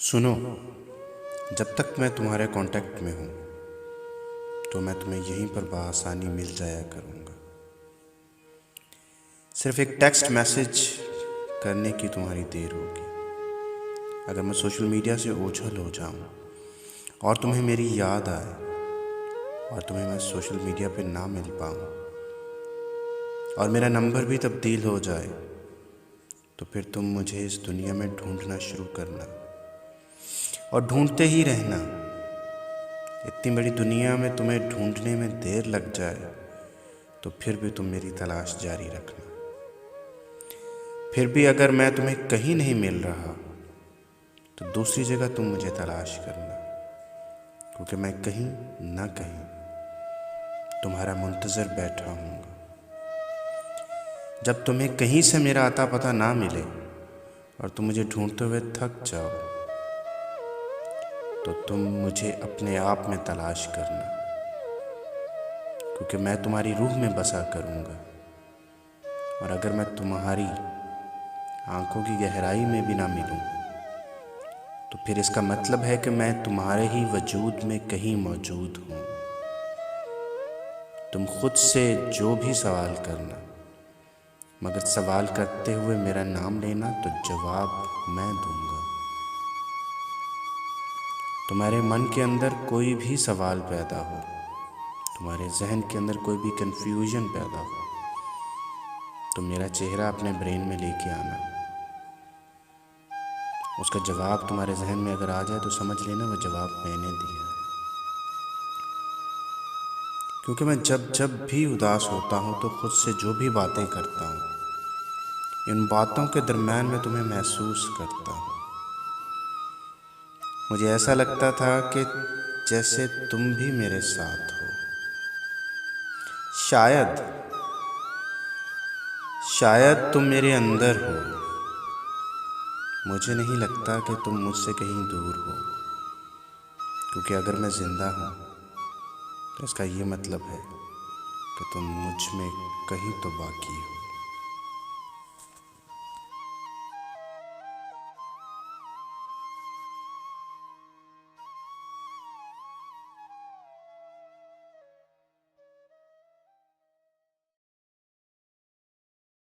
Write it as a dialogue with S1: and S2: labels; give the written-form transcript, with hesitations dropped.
S1: सुनो, जब तक मैं तुम्हारे कांटेक्ट में हूँ तो मैं तुम्हें यहीं पर बआसानी मिल जाया करूँगा। सिर्फ एक टेक्स्ट मैसेज करने की तुम्हारी देर होगी। अगर मैं सोशल मीडिया से ओझल हो जाऊँ और तुम्हें मेरी याद आए और तुम्हें मैं सोशल मीडिया पे ना मिल पाऊँ और मेरा नंबर भी तब्दील हो जाए, तो फिर तुम मुझे इस दुनिया में ढूंढना शुरू करना और ढूंढते ही रहना। इतनी बड़ी दुनिया में तुम्हें ढूंढने में देर लग जाए तो फिर भी तुम मेरी तलाश जारी रखना। फिर भी अगर मैं तुम्हें कहीं नहीं मिल रहा तो दूसरी जगह तुम मुझे तलाश करना, क्योंकि मैं कहीं ना कहीं तुम्हारा मुंतज़र बैठा हूँगा। जब तुम्हें कहीं से मेरा आता पता ना मिले और तुम मुझे ढूंढते हुए थक जाओ तो तुम मुझे अपने आप में तलाश करना, क्योंकि मैं तुम्हारी रूह में बसा करूँगा। और अगर मैं तुम्हारी आंखों की गहराई में भी ना मिलूँ तो फिर इसका मतलब है कि मैं तुम्हारे ही वजूद में कहीं मौजूद हूँ। तुम खुद से जो भी सवाल करना, मगर सवाल करते हुए मेरा नाम लेना तो जवाब मैं दूंगा। तुम्हारे मन के अंदर कोई भी सवाल पैदा हो, तुम्हारे जहन के अंदर कोई भी कन्फ्यूजन पैदा हो, तो मेरा चेहरा अपने ब्रेन में लेके आना। उसका जवाब तुम्हारे जहन में अगर आ जाए तो समझ लेना वो जवाब मैंने दिया है। क्योंकि मैं जब जब भी उदास होता हूँ तो खुद से जो भी बातें करता हूँ, इन बातों के दरम्यान मैं तुम्हें महसूस करता हूँ। मुझे ऐसा लगता था कि जैसे तुम भी मेरे साथ हो। शायद शायद तुम मेरे अंदर हो। मुझे नहीं लगता कि तुम मुझसे कहीं दूर हो, क्योंकि अगर मैं ज़िंदा हूँ तो इसका ये मतलब है कि तुम मुझ में कहीं तो बाकी हो।